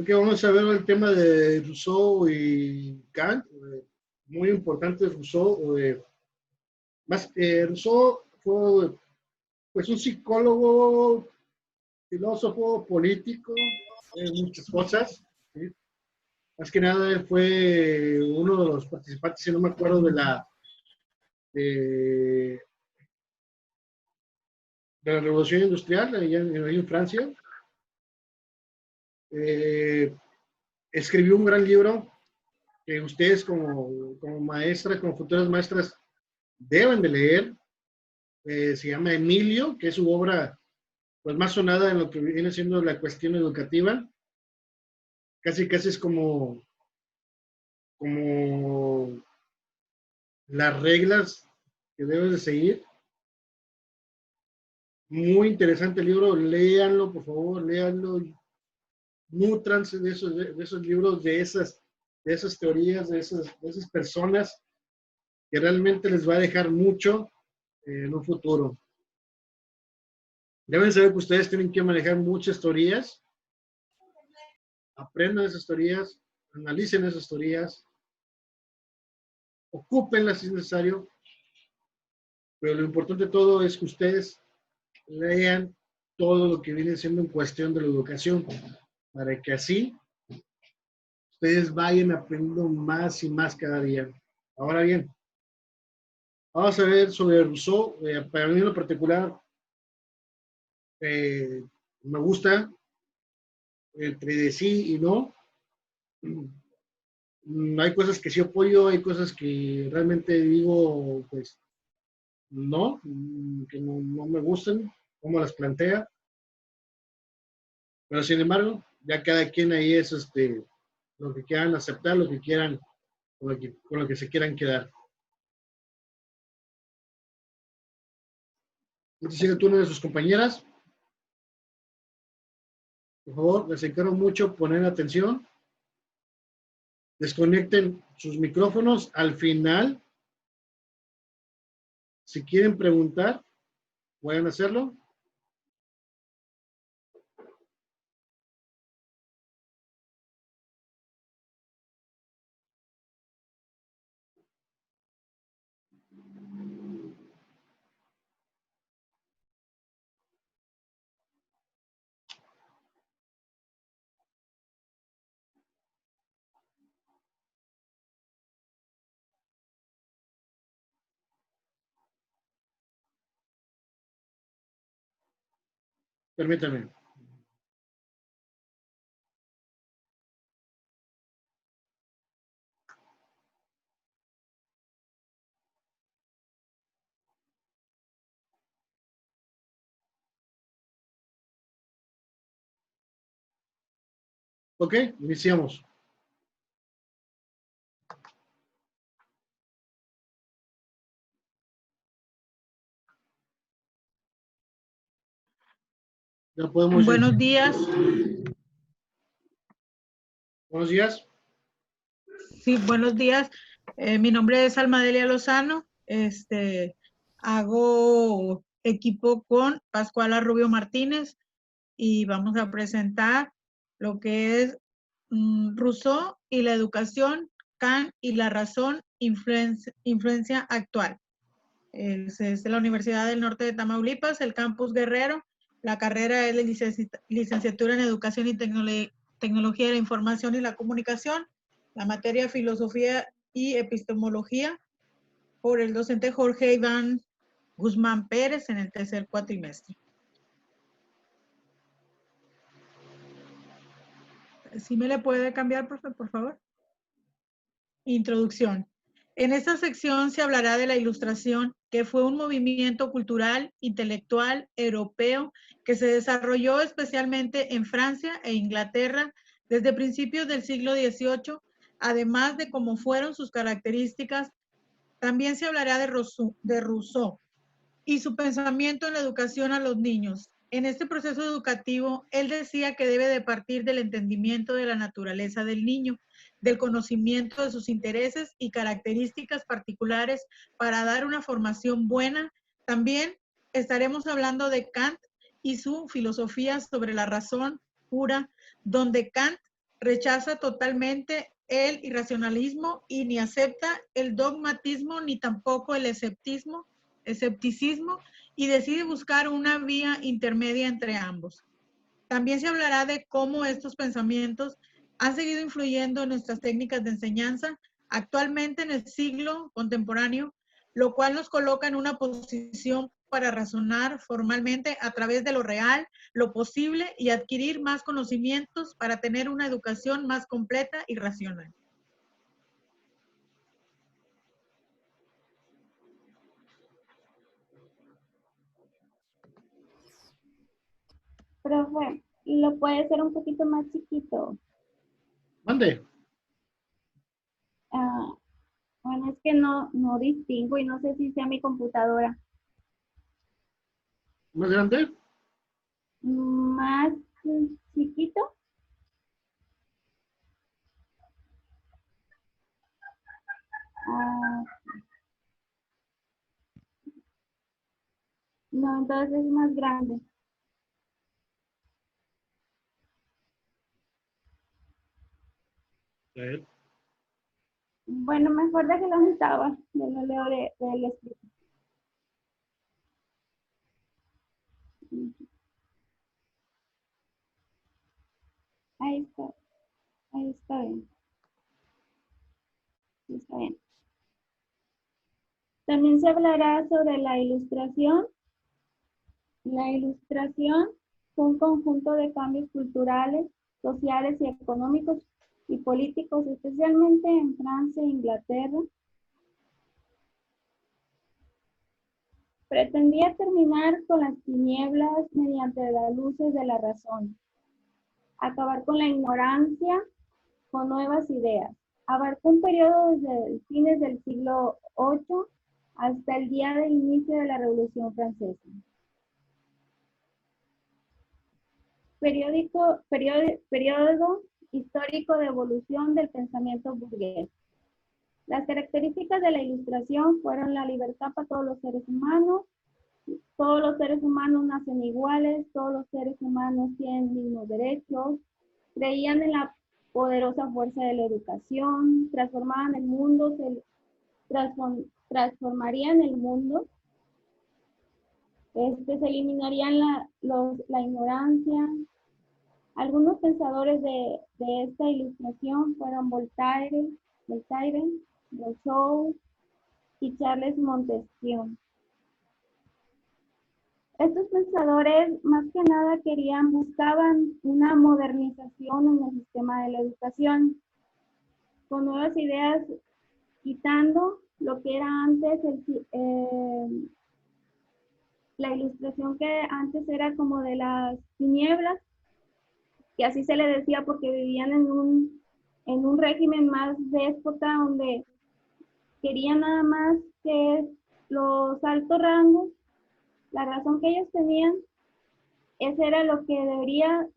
Ok, vamos a ver el tema de Rousseau y Kant. Muy importante Rousseau. Rousseau fue pues, un psicólogo, filósofo, político, muchas cosas. ¿Sí? Más que nada él fue uno de los participantes, si no me acuerdo, de, de la Revolución Industrial, ahí en Francia. Eh, Escribió un gran libro que ustedes como maestras, como futuras maestras, deben de leer. Se llama Emilio, que es su obra pues, más sonada en lo que viene siendo la cuestión educativa. Casi, casi es como las reglas que debes de seguir. Muy interesante el libro, léanlo, por favor, léanlo, nutranse de esos libros, de esas teorías, de esas personas que realmente les va a dejar mucho en un futuro. Deben saber que ustedes tienen que manejar muchas teorías, aprendan esas teorías, analicen esas teorías, ocúpenlas si es necesario, pero lo importante de todo es que ustedes lean todo lo que viene siendo en cuestión de la educación, para que así ustedes vayan aprendiendo más y más cada día. Ahora bien, vamos a ver sobre Rousseau. Para mí en lo particular, me gusta entre de sí y no. Hay cosas que sí apoyo, hay cosas que realmente digo, pues, no, que no me gustan, cómo las plantea. Pero sin embargo, ya cada quien ahí es lo que quieran aceptar, lo que quieran, con lo que se quieran quedar. Entonces sigue el turno de sus compañeras. Por favor, les encargo mucho poner atención. Desconecten sus micrófonos al final. Si quieren preguntar, pueden hacerlo. Permítanme. Ok, iniciamos. Ya podemos Buenos iniciar. días. Buenos días. Sí, buenos días. Mi nombre es Almadelia Lozano. Hago equipo con Pascuala Rubio Martínez y vamos a presentar lo que es Rousseau y la educación, Kant y la razón, influencia actual. Es de la Universidad del Norte de Tamaulipas, el campus Guerrero. La carrera es de licenciatura en Educación y Tecnología de la Información y la Comunicación. La materia Filosofía y Epistemología por el docente Jorge Iván Guzmán Pérez en el tercer cuatrimestre. ¿Sí me le puede cambiar, profe, por favor? Introducción. En esta sección se hablará de la Ilustración, que fue un movimiento cultural, intelectual, europeo, que se desarrolló especialmente en Francia e Inglaterra desde principios del siglo XVIII, además de cómo fueron sus características. También se hablará de Rousseau y su pensamiento en la educación a los niños. En este proceso educativo, él decía que debe de partir del entendimiento de la naturaleza del niño, del conocimiento de sus intereses y características particulares para dar una formación buena. También estaremos hablando de Kant y su filosofía sobre la razón pura, donde Kant rechaza totalmente el irracionalismo y ni acepta el dogmatismo ni tampoco el escepticismo y decide buscar una vía intermedia entre ambos. También se hablará de cómo estos pensamientos han seguido influyendo en nuestras técnicas de enseñanza actualmente en el siglo contemporáneo, lo cual nos coloca en una posición para razonar formalmente a través de lo real, lo posible y adquirir más conocimientos para tener una educación más completa y racional. Profe, lo puede hacer un poquito más chiquito. Mande. Ah, bueno, es que no distingo y no sé si sea mi computadora. ¿Más grande? Más chiquito. Ah, no, entonces es más grande. A ver. Bueno, mejor déjelo donde estaba. Yo lo leo del escrito. Ahí está. Ahí está bien. Está bien. También se hablará sobre la ilustración. La ilustración fue un conjunto de cambios culturales, sociales y económicos y políticos, especialmente en Francia e Inglaterra. Pretendía terminar con las tinieblas mediante las luces de la razón, acabar con la ignorancia con nuevas ideas. Abarcó un periodo desde fines del siglo VIII hasta el día del inicio de la Revolución Francesa. Periodo histórico de evolución del pensamiento burgués. Las características de la Ilustración fueron la libertad para todos los seres humanos nacen iguales, todos los seres humanos tienen mismos derechos, creían en la poderosa fuerza de la educación, transformarían el mundo, se eliminarían la ignorancia. Algunos pensadores de esta ilustración fueron Voltaire, Rousseau y Charles Montesquieu. Estos pensadores más que nada buscaban una modernización en el sistema de la educación, con nuevas ideas, quitando lo que era antes la ilustración que antes era como de las tinieblas, que así se le decía porque vivían en un régimen más déspota, donde querían nada más que los altos rangos, la razón que ellos tenían, ese era lo que debería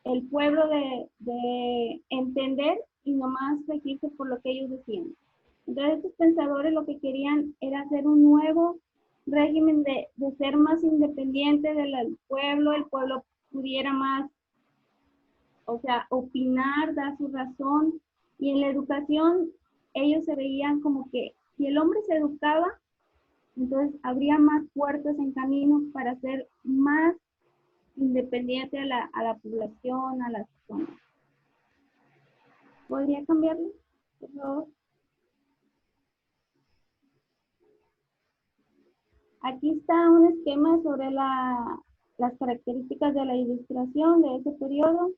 el pueblo de entender y nomás regirse por lo que ellos decían. Entonces estos pensadores lo que querían era hacer un nuevo régimen de ser más independiente del pueblo, el pueblo pudiera más, o sea, opinar, dar su razón, y en la educación ellos se veían como que si el hombre se educaba, entonces habría más puertas en camino para ser más independiente a la población, a las personas. ¿Podría cambiarlo, por favor? Aquí está un esquema sobre las características de la ilustración de ese periodo,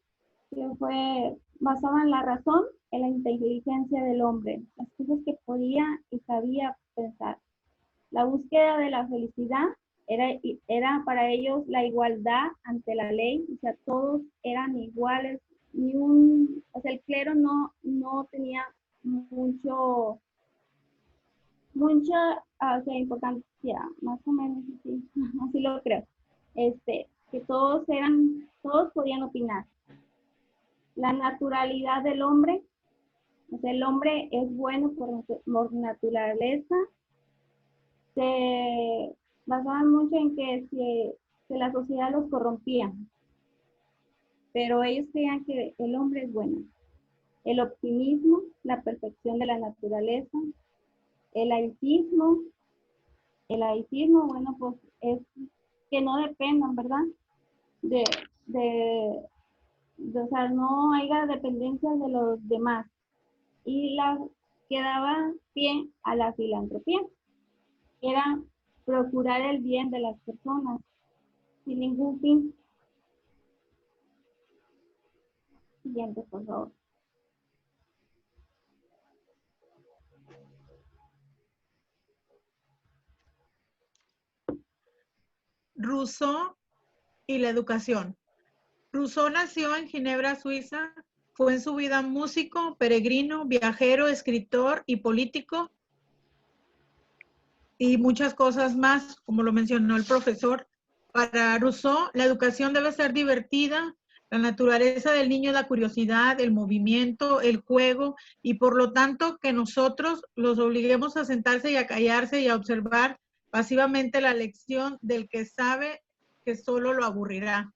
que fue basado en la razón, en la inteligencia del hombre, las cosas que podía y sabía pensar. La búsqueda de la felicidad era para ellos la igualdad ante la ley, o sea, todos eran iguales, o sea, el clero no tenía mucha o sea, importancia, más o menos así, así lo creo, que todos podían opinar. La naturalidad del hombre, o sea, el hombre es bueno por naturaleza. Se basaban mucho en que la sociedad los corrompía, pero ellos creían que el hombre es bueno. el optimismo, la perfección de la naturaleza, el laicismo. El laicismo, bueno, pues es que no dependan, ¿verdad? De, de, o sea, no haya dependencia de los demás. Y la que daba pie a la filantropía, que era procurar el bien de las personas sin ningún fin. Siguiente, por favor. Rousseau y la educación. Rousseau nació en Ginebra, Suiza. Fue en su vida músico, peregrino, viajero, escritor y político, y muchas cosas más, como lo mencionó el profesor. Para Rousseau, la educación debe ser divertida. La naturaleza del niño es la curiosidad, el movimiento, el juego, y por lo tanto que nosotros los obliguemos a sentarse y a callarse y a observar pasivamente la lección del que sabe que solo lo aburrirá.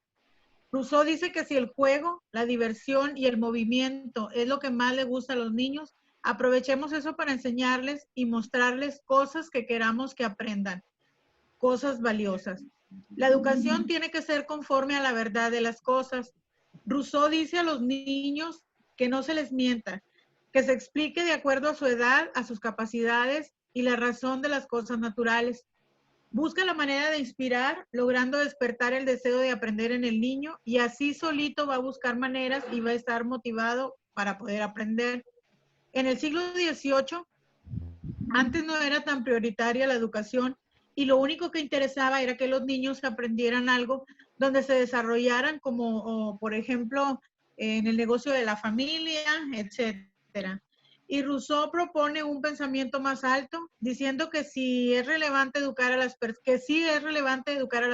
Rousseau dice que si el juego, la diversión y el movimiento es lo que más le gusta a los niños, aprovechemos eso para enseñarles y mostrarles cosas que queramos que aprendan, cosas valiosas. La educación tiene que ser conforme a la verdad de las cosas. Rousseau dice a los niños que no se les mienta, que se explique de acuerdo a su edad, a sus capacidades y la razón de las cosas naturales. Busca la manera de inspirar, logrando despertar el deseo de aprender en el niño, y así solito va a buscar maneras y va a estar motivado para poder aprender. En el siglo XVIII, antes no era tan prioritaria la educación y lo único que interesaba era que los niños aprendieran algo donde se desarrollaran como, por ejemplo, en el negocio de la familia, etcétera. Y Rousseau propone un pensamiento más alto, diciendo que sí es relevante educar a las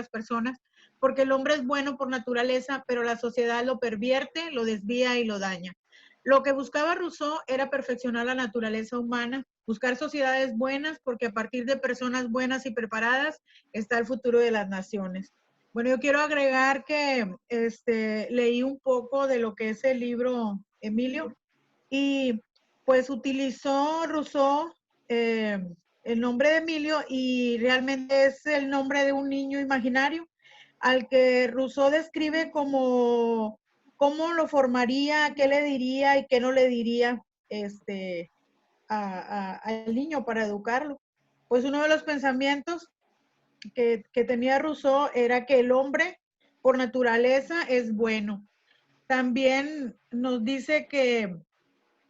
personas, porque el hombre es bueno por naturaleza, pero la sociedad lo pervierte, lo desvía y lo daña. Lo que buscaba Rousseau era perfeccionar la naturaleza humana, buscar sociedades buenas, porque a partir de personas buenas y preparadas está el futuro de las naciones. Bueno, yo quiero agregar que leí un poco de lo que es el libro Emilio, y pues utilizó Rousseau el nombre de Emilio, y realmente es el nombre de un niño imaginario al que Rousseau describe como cómo lo formaría, qué le diría y qué no le diría al niño para educarlo. Pues uno de los pensamientos que tenía Rousseau era que el hombre por naturaleza es bueno. También nos dice que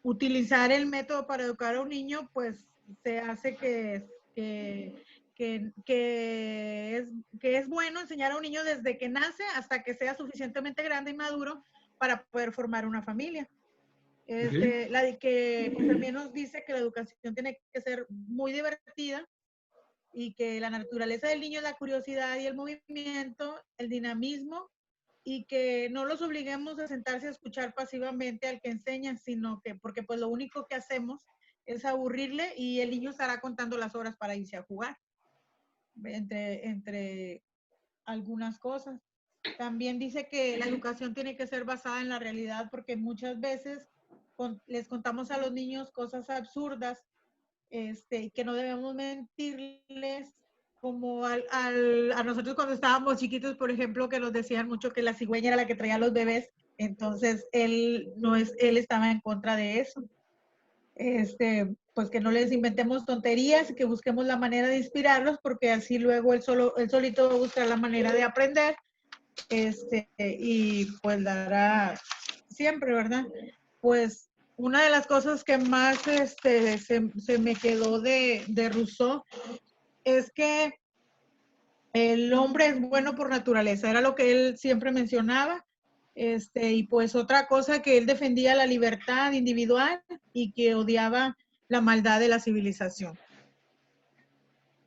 utilizar el método para educar a un niño, pues se hace que es bueno enseñar a un niño desde que nace hasta que sea suficientemente grande y maduro para poder formar una familia. La de que pues, también nos dice que la educación tiene que ser muy divertida y que la naturaleza del niño es la curiosidad y el movimiento, el dinamismo, y que no los obliguemos a sentarse a escuchar pasivamente al que enseña, sino que, porque pues lo único que hacemos es aburrirle y el niño estará contando las horas para irse a jugar, entre algunas cosas. También dice que la educación tiene que ser basada en la realidad, porque muchas veces les contamos a los niños cosas absurdas, que no debemos mentirles, como a nosotros cuando estábamos chiquitos, por ejemplo, que nos decían mucho que la cigüeña era la que traía a los bebés, entonces él estaba en contra de eso. Pues que no les inventemos tonterías, que busquemos la manera de inspirarlos, porque así luego él solito va a buscar la manera de aprender, y pues dará siempre, ¿verdad? Pues una de las cosas que más se me quedó de Rousseau es que el hombre es bueno por naturaleza, era lo que él siempre mencionaba, y pues otra cosa, que él defendía la libertad individual y que odiaba la maldad de la civilización.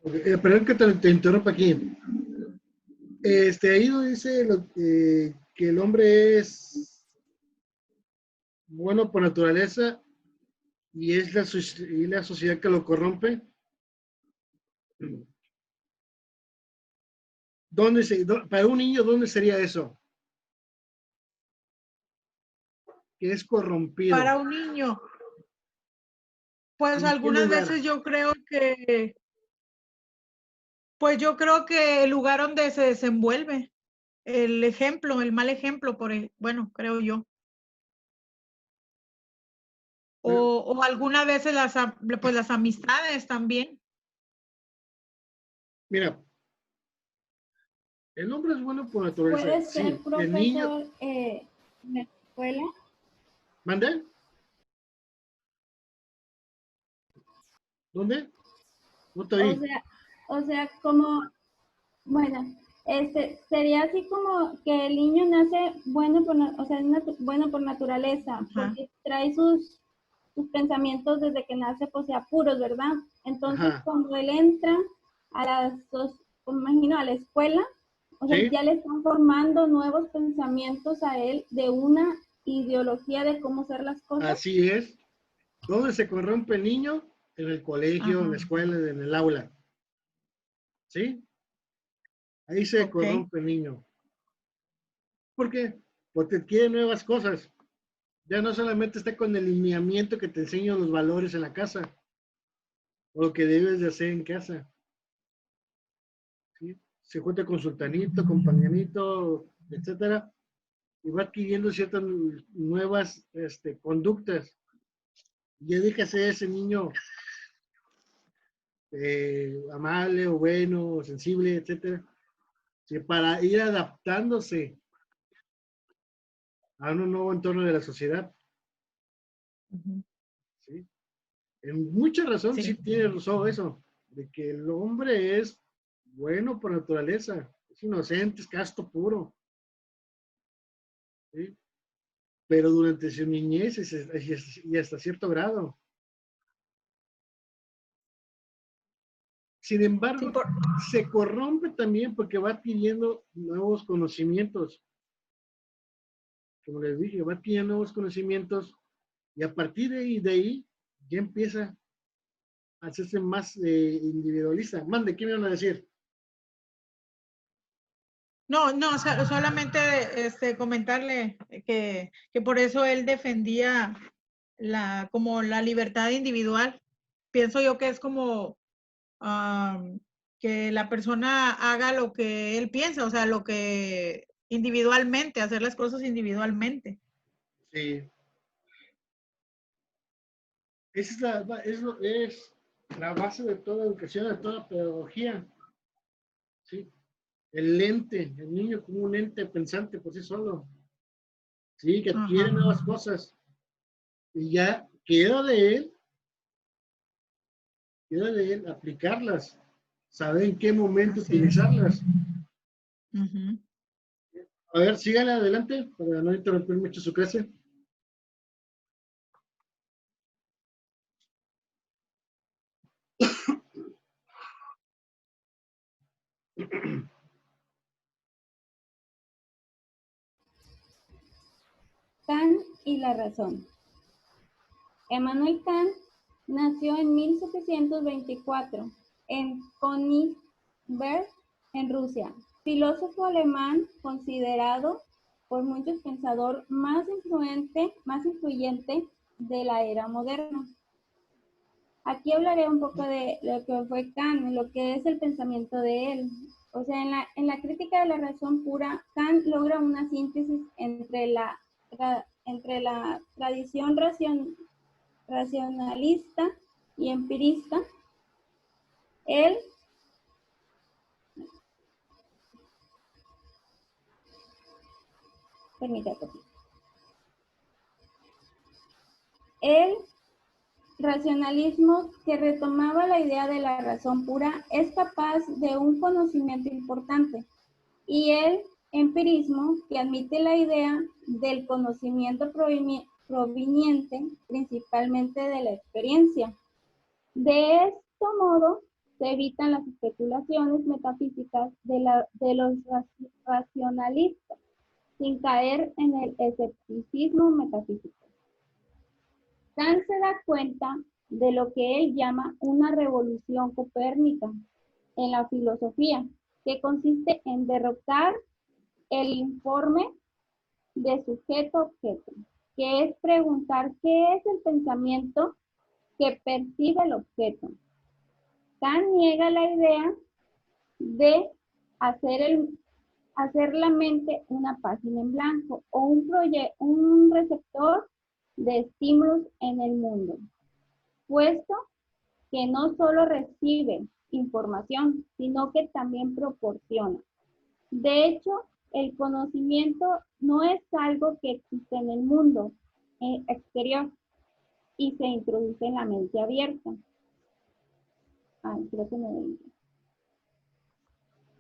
Perdón que te interrumpa aquí. Ahí no dice que el hombre es bueno por naturaleza y es la sociedad que lo corrompe. Para un niño, ¿dónde sería eso? que es corrompido? Para un niño, pues ¿En qué algunas lugar? veces yo creo que, pues yo creo que el lugar donde se desenvuelve, el ejemplo, el mal ejemplo, bueno, creo yo. O algunas veces pues las amistades también. Mira, el hombre es bueno por naturaleza. Puede ser Sí, el niño, profesor en la escuela. ¿mande? ¿Dónde? No te O oí. sea, como, bueno, sería así como que el niño nace bueno o sea, bueno por naturaleza, Ajá. porque trae sus pensamientos desde que nace, pues, sea puros, ¿verdad? Entonces, Ajá. cuando él entra me imagino, a la escuela, o sea, ¿Sí? ya le están formando nuevos pensamientos a él de una ideología de cómo hacer las cosas. Así es. ¿Dónde se corrompe el niño? En el colegio, en la Ajá. escuela, en el aula. ¿Sí? Ahí se Ok. corrompe el niño. ¿Por qué? Porque quiere nuevas cosas. Ya no solamente está con el lineamiento que te enseño los valores en la casa o lo que debes de hacer en casa. ¿Sí? Se junta con sultanito, compañerito, etcétera, y va adquiriendo ciertas nuevas conductas. Ya deja de ser ese niño amable o bueno, o sensible, etcétera, ¿sí? Para ir adaptándose a un nuevo entorno de la sociedad. Ujú. ¿Sí? En mucha razón sí Sí. tiene razón eso, de que el hombre es bueno por naturaleza, es inocente, es casto puro, ¿sí? Pero durante su niñez y hasta cierto grado. Sin Sí, embargo, se corrompe también porque va adquiriendo nuevos conocimientos. Como les dije, va adquiriendo nuevos conocimientos y a partir de ahí ya empieza a hacerse más individualista. Mande, ¿qué me van a decir? No, solamente comentarle que por eso él defendía como la libertad individual. Pienso yo que es como que la persona haga lo que él piensa, o sea, lo que individualmente, hacer las cosas individualmente. Sí. Esa es la base de toda educación, de toda pedagogía. ¿Sí? El niño como un ente pensante por sí solo. Sí, que adquiere Ajá. nuevas cosas. Y ya queda de él aplicarlas, saber en qué momento Así es. utilizarlas. Ujú. A ver, síganle adelante para no interrumpir mucho su clase. Kant y la razón. Emmanuel Kant nació en 1724 en Königsberg, en Rusia. Filósofo alemán considerado por muchos pensador más influyente de la era moderna. Aquí hablaré un poco de lo que fue Kant, lo que es el pensamiento de él. O sea, en la crítica de la razón pura, Kant logra una síntesis entre la tradición racionalista y empirista. Él permítame. El racionalismo, que retomaba la idea de la razón pura, es capaz de un conocimiento importante, y el empirismo, que admite la idea del conocimiento proveniente principalmente de la experiencia. De este modo, se evitan las especulaciones metafísicas de los racionalistas, sin caer en el escepticismo metafísico. Kant se da cuenta de lo que él llama una revolución copérnica en la filosofía, que consiste en derrocar el informe de sujeto-objeto. que es preguntar qué es el pensamiento que percibe el objeto. Kant niega la idea de hacer la mente una página en blanco o un receptor de estímulos en el mundo, puesto que no solo recibe información, sino que también proporciona. De hecho, el conocimiento no es algo que existe en el mundo exterior y se introduce en la mente abierta. Creo que me voy.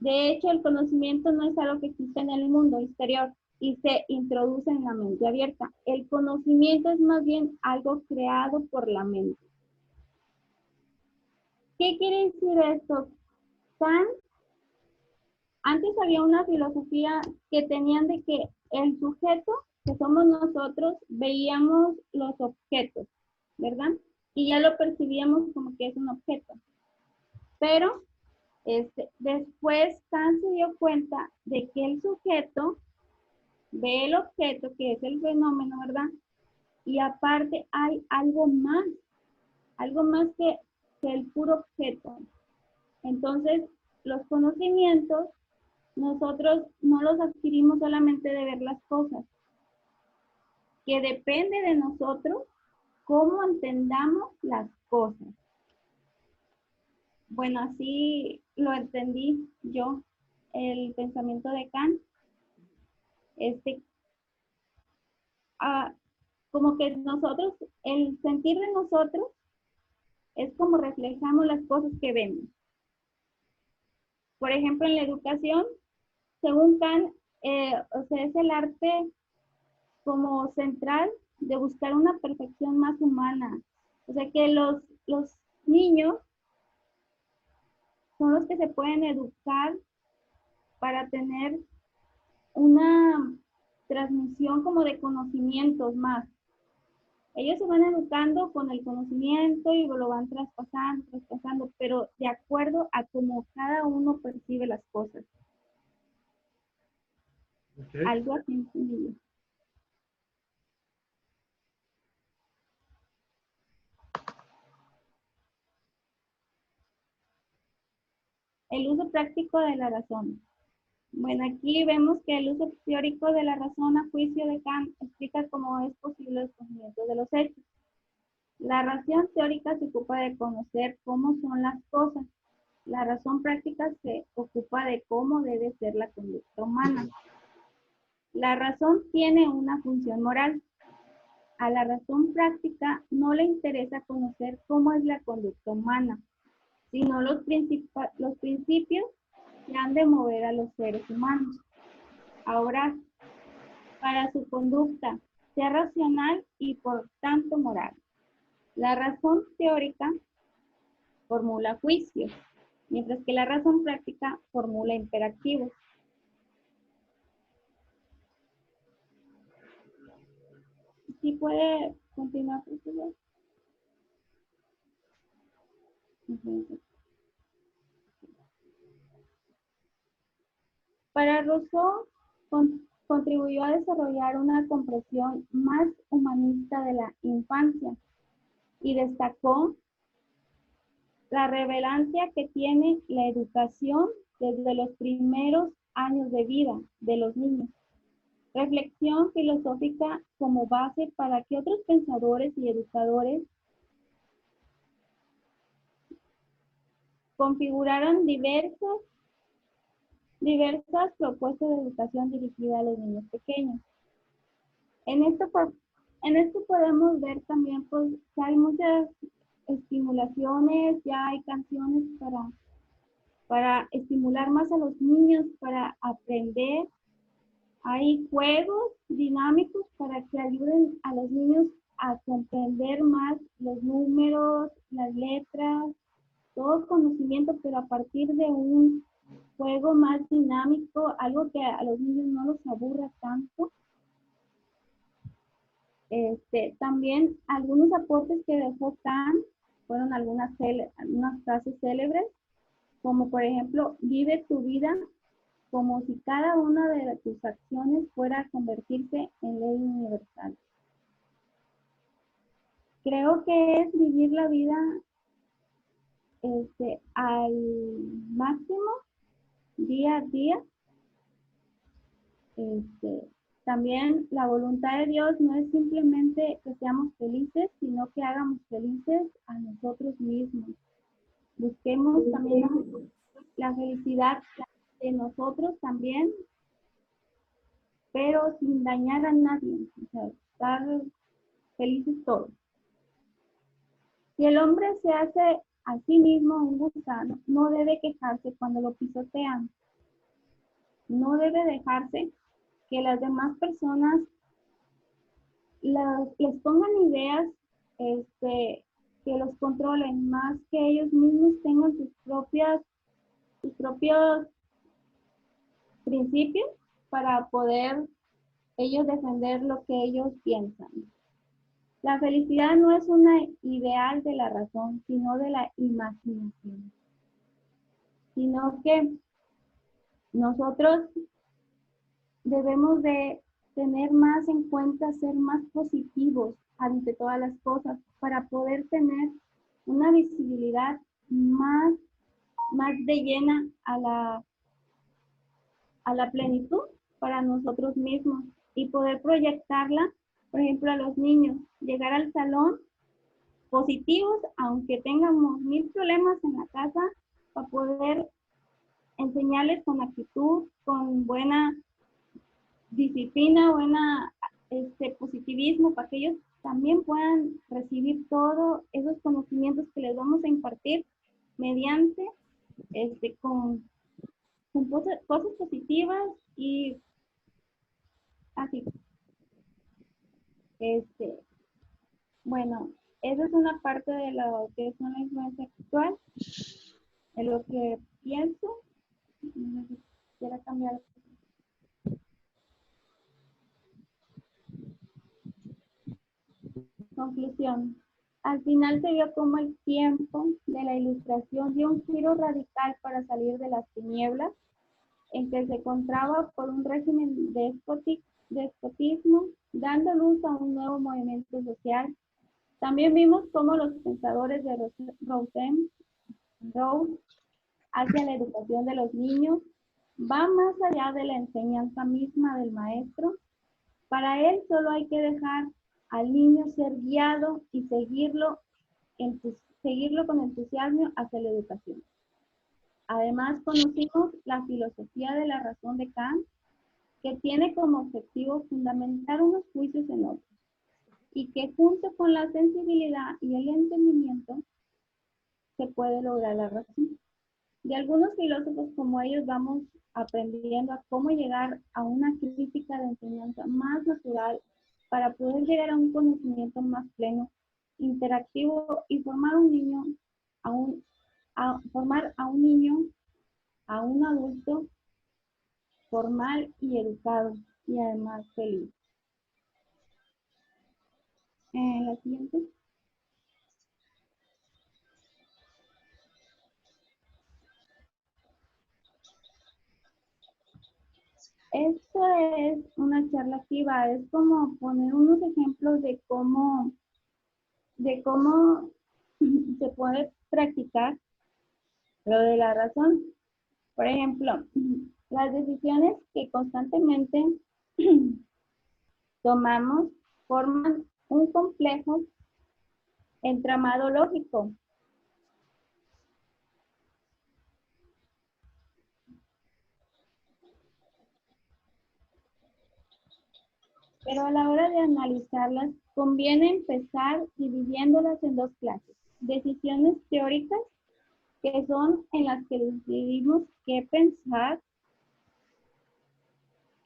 De hecho, el conocimiento no es algo que existe en el mundo exterior y se introduce en la mente abierta. El conocimiento es más bien algo creado por la mente. ¿Qué quiere decir esto? Kant, antes había una filosofía que tenían de que el sujeto, que somos nosotros, veíamos los objetos, ¿verdad? Y ya lo percibíamos como que es un objeto. Pero después Kant se dio cuenta de que el sujeto ve el objeto, que es el fenómeno, ¿verdad? Y aparte hay algo más que el puro objeto. Entonces, los conocimientos, nosotros no los adquirimos solamente de ver las cosas, que depende de nosotros cómo entendamos las cosas. Bueno, así lo entendí yo, el pensamiento de Kant. Como que nosotros, el sentir de nosotros es como reflejamos las cosas que vemos. Por ejemplo, en la educación, según Kant, es el arte como central de buscar una perfección más humana. O sea que los niños son los que se pueden educar para tener una transmisión como de conocimientos más. Ellos se van educando con el conocimiento y lo van traspasando, pero de acuerdo a cómo cada uno percibe las cosas. Okay. Algo así entendido. El uso práctico de la razón. Bueno, aquí vemos que el uso teórico de la razón a juicio de Kant explica cómo es posible el conocimiento de los hechos. La razón teórica se ocupa de conocer cómo son las cosas. La razón práctica se ocupa de cómo debe ser la conducta humana. La razón tiene una función moral. A la razón práctica no le interesa conocer cómo es la conducta humana, sino los principios que han de mover a los seres humanos. Ahora, para su conducta sea racional y por tanto moral. La razón teórica formula juicios, mientras que la razón práctica formula imperativos. ¿Sí puede continuar, por favor? Para Rousseau, contribuyó a desarrollar una comprensión más humanista de la infancia y destacó la relevancia que tiene la educación desde los primeros años de vida de los niños. Reflexión filosófica como base para que otros pensadores y educadores configuraran diversas propuestas de educación dirigida a los niños pequeños. En esto podemos ver también pues, que hay muchas estimulaciones, ya hay canciones para estimular más a los niños, para aprender. Hay juegos dinámicos para que ayuden a los niños a comprender más los números, las letras, todo conocimiento, pero a partir de un juego más dinámico, algo que a los niños no los aburra tanto. También algunos aportes que dejó Kant fueron algunas frases célebres, como por ejemplo, vive tu vida como si cada una de tus acciones fuera a convertirse en ley universal. creo que es vivir la vida al máximo, día a día. También la voluntad de Dios no es simplemente que seamos felices, sino que hagamos felices a nosotros mismos. Busquemos también la felicidad de nosotros también, pero sin dañar a nadie, o sea, estar felices todos. Si el hombre se hace a sí mismo un gusano, no debe quejarse cuando lo pisotean. No debe dejarse que las demás personas les pongan ideas que los controlen, más que ellos mismos tengan sus propios principios para poder ellos defender lo que ellos piensan. La felicidad no es una ideal de la razón, sino de la imaginación. Sino que nosotros debemos de tener más en cuenta, ser más positivos ante todas las cosas para poder tener una visibilidad más de llena a la plenitud para nosotros mismos y poder proyectarla, por ejemplo, a los niños, llegar al salón positivos, aunque tengamos 1000 problemas en la casa, para poder enseñarles con actitud, con buena disciplina, buena positivismo, para que ellos también puedan recibir todos esos conocimientos que les vamos a impartir mediante con cosas positivas y así. Bueno, esa es una parte de lo que es una influencia actual, de lo que pienso. No sé si quisiera cambiar. Conclusión. Al final se vio como el tiempo de la Ilustración dio un giro radical para salir de las tinieblas en que se encontraba por un régimen despotismo, dando luz a un nuevo movimiento social. También vimos cómo los pensadores de Rose hacia la educación de los niños va más allá de la enseñanza misma del maestro. Para él solo hay que dejar al niño ser guiado y seguirlo con entusiasmo hacia la educación. Además, conocimos la filosofía de la razón de Kant, que tiene como objetivo fundamentar unos juicios en otros, y que junto con la sensibilidad y el entendimiento se puede lograr la razón. De algunos filósofos como ellos vamos aprendiendo a cómo llegar a una crítica de enseñanza más natural para poder llegar a un conocimiento más pleno, interactivo y formar a un niño, a un adulto formal y educado y además feliz. La siguiente. Esto es una charla activa, es como poner unos ejemplos de cómo se puede practicar lo de la razón. Por ejemplo, las decisiones que constantemente tomamos forman un complejo entramado lógico. Pero a la hora de analizarlas, conviene empezar dividiéndolas en dos clases. Decisiones teóricas, que son en las que decidimos qué pensar,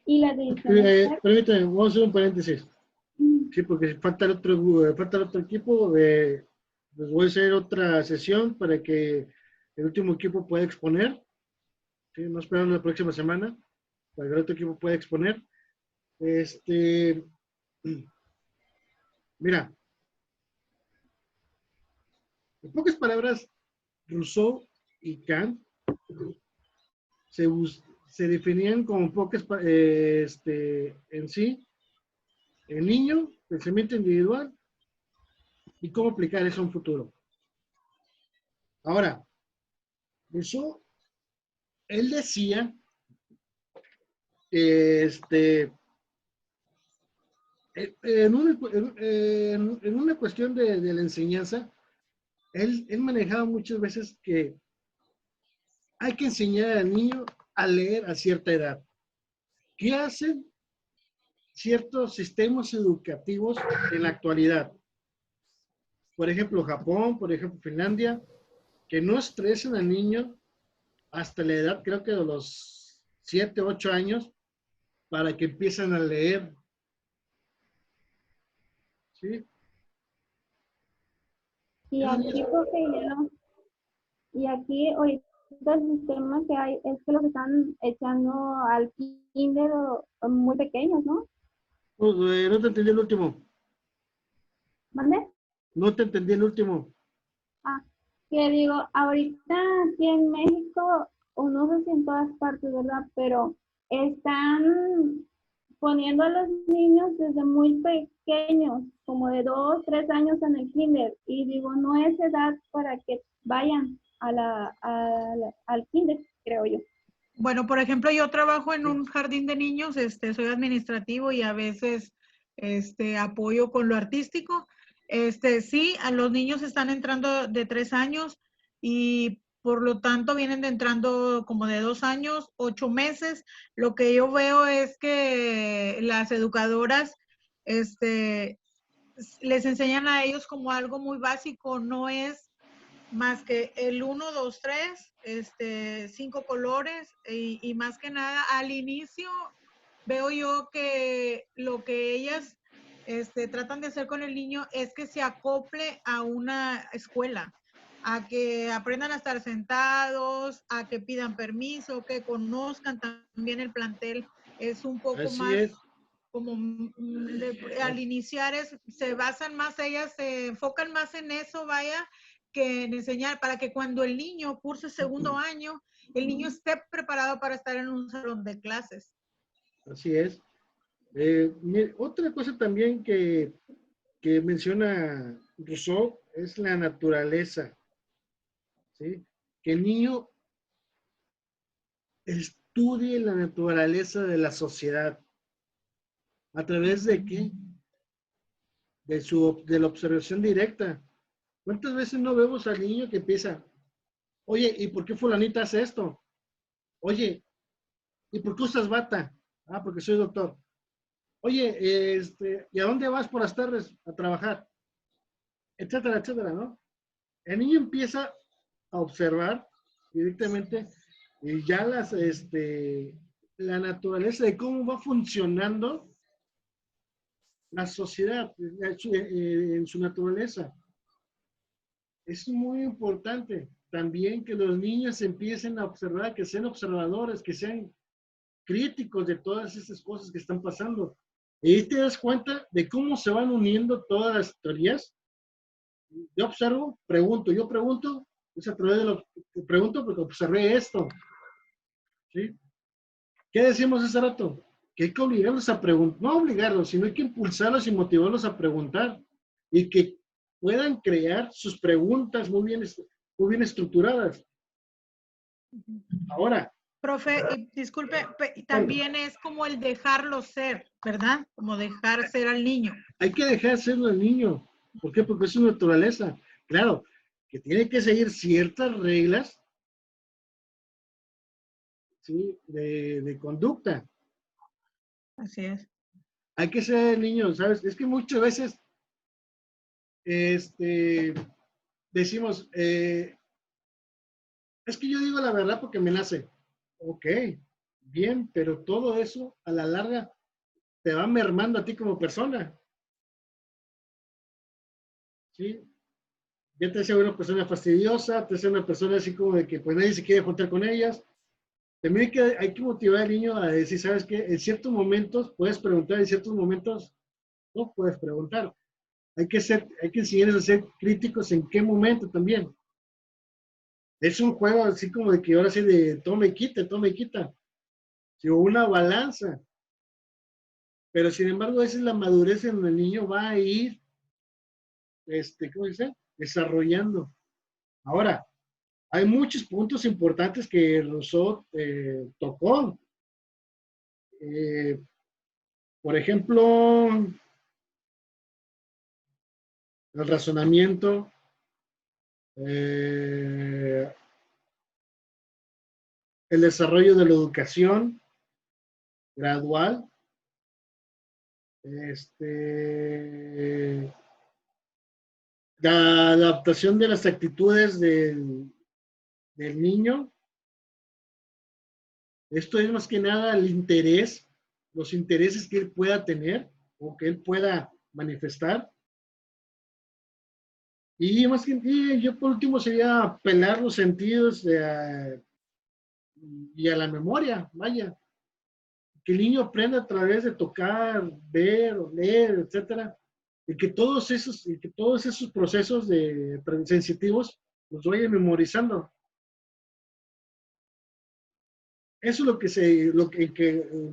y las decisiones... Permítame, vamos a hacer un paréntesis. Sí, porque falta el otro equipo. Les voy a hacer otra sesión para que el último equipo pueda exponer. Sí, no esperando la próxima semana para que el otro equipo pueda exponer. Mira, en pocas palabras, Rousseau y Kant se definían como pocas, en sí, el niño, pensamiento individual, y cómo aplicar eso a un futuro. Ahora, eso, él decía que en una cuestión de la enseñanza, él manejaba muchas veces que hay que enseñar al niño a leer a cierta edad. ¿Qué hacen ciertos sistemas educativos en la actualidad? Por ejemplo, Japón, por ejemplo, Finlandia, que no estresen al niño hasta la edad, creo que de los 7, 8 años, para que empiecen a leer. ¿Sí? Y aquí, porque y aquí ahorita el sistema que hay es que los están echando al kinder o muy pequeños, ¿no? Pues, no te entendí el último. ¿Mande? No te entendí el último. Ah, que digo, ahorita aquí en México, o no sé si en todas partes, ¿verdad? Pero están poniendo a los niños desde muy pequeños, como de 2, 3 años en el kinder. Y digo, no es edad para que vayan al kinder, creo yo. Bueno, por ejemplo, yo trabajo en un jardín de niños, soy administrativo y a veces apoyo con lo artístico. Sí, a los niños están entrando de 3 años y por lo tanto vienen entrando como de 2 años, 8 meses. Lo que yo veo es que las educadoras, les enseñan a ellos como algo muy básico, no es más que el 1, 2, 3, 5 colores y más que nada al inicio veo yo que lo que ellas tratan de hacer con el niño es que se acople a una escuela, a que aprendan a estar sentados, a que pidan permiso, que conozcan también el plantel. Es un poco Así más es. como al iniciar se basan más, ellas se enfocan más en eso, vaya, que en enseñar, para que cuando el niño curse segundo año, el niño esté preparado para estar en un salón de clases. Así es. Otra cosa también que menciona Rousseau es la naturaleza. ¿Sí? Que el niño estudie la naturaleza de la sociedad. ¿A través de qué? De la observación directa. ¿Cuántas veces no vemos al niño que empieza, oye, ¿y por qué fulanita hace esto? Oye, ¿y por qué usas bata? Ah, porque soy doctor. Oye, ¿y a dónde vas por las tardes a trabajar? Etcétera, etcétera, ¿no? El niño empieza a observar directamente y ya la naturaleza de cómo va funcionando la sociedad en su naturaleza. Es muy importante también que los niños empiecen a observar, que sean observadores, que sean críticos de todas estas cosas que están pasando. Y ahí te das cuenta de cómo se van uniendo todas las teorías. Yo observo, yo pregunto, es a través de lo que pregunto porque observé esto. ¿Sí? ¿Qué decíamos hace rato? Que hay que obligarlos a preguntar, no obligarlos, sino hay que impulsarlos y motivarlos a preguntar y que puedan crear sus preguntas muy bien estructuradas. Ahora. Profe, disculpe, también es como el dejarlo ser, ¿verdad? Como dejar ser al niño. Hay que dejar ser al niño. ¿Por qué? Porque es su naturaleza. Claro, que tiene que seguir ciertas reglas, ¿sí? de conducta. Así es. Hay que ser el niño, ¿sabes? Es que muchas veces decimos, es que yo digo la verdad porque me nace. Ok, bien, pero todo eso a la larga te va mermando a ti como persona. ¿Sí? Ya te hace una persona fastidiosa, te hace una persona así como de que pues nadie se quiere juntar con ellas. También hay que motivar al niño a decir, ¿sabes qué? En ciertos momentos puedes preguntar, en ciertos momentos no puedes preguntar. Hay que enseñarles a ser críticos en qué momento también. Es un juego así como de que ahora sí de toma y quita, toma y quita. Sí, o una balanza. Pero sin embargo, esa es la madurez en donde el niño va a ir ¿cómo dice? Desarrollando. Ahora, hay muchos puntos importantes que Rousseau tocó. Por ejemplo, el razonamiento, el desarrollo de la educación gradual, la adaptación de las actitudes del niño. Esto es más que nada el interés, los intereses que él pueda tener o que él pueda manifestar. Y más que yo por último sería apelar los sentidos y a la memoria, vaya. Que el niño aprenda a través de tocar, ver, leer, etcétera. Y que todos esos procesos sensitivos los vaya memorizando. Eso es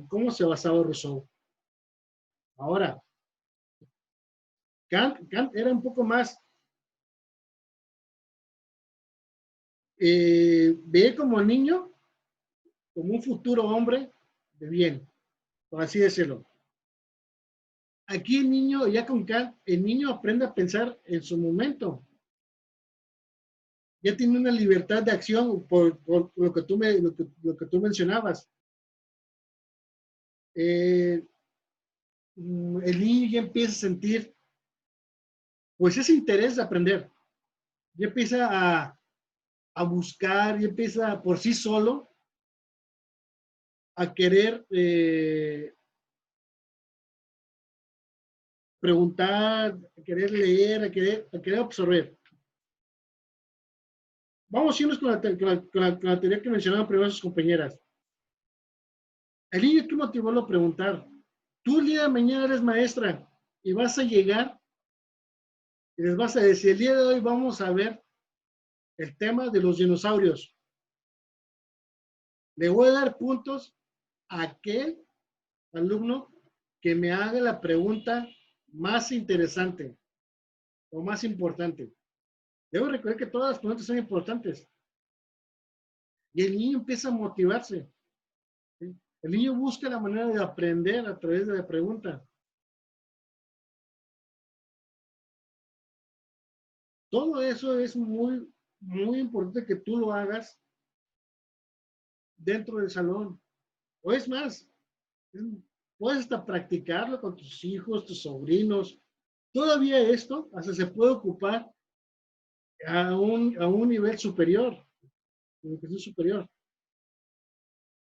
cómo se basaba Rousseau. Ahora, Kant era un poco más, ve como niño, como un futuro hombre de bien, por así decirlo. Aquí el niño, ya con Kant, el niño aprende a pensar en su momento. Ya tiene una libertad de acción por lo que tú mencionabas. El niño ya empieza a sentir, pues, ese interés de aprender. Ya empieza a buscar, ya empieza por sí solo a querer preguntar, a querer leer, a querer absorber. Vamos a irnos con la teoría que mencionaban primero sus compañeras. El niño que motivó a preguntar. Tú el día de mañana eres maestra y vas a llegar y les vas a decir, el día de hoy vamos a ver el tema de los dinosaurios. Le voy a dar puntos a aquel alumno que me haga la pregunta más interesante o más importante. Debo recordar que todas las preguntas son importantes. Y el niño empieza a motivarse. ¿Sí? El niño busca la manera de aprender a través de la pregunta. Todo eso es muy, muy importante que tú lo hagas dentro del salón. O es más, puedes hasta practicarlo con tus hijos, tus sobrinos. Todavía esto hasta se puede ocupar a un nivel superior, educación superior.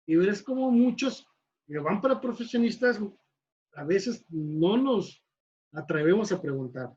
Y verás como muchos que van para profesionistas, a veces no nos atrevemos a preguntar.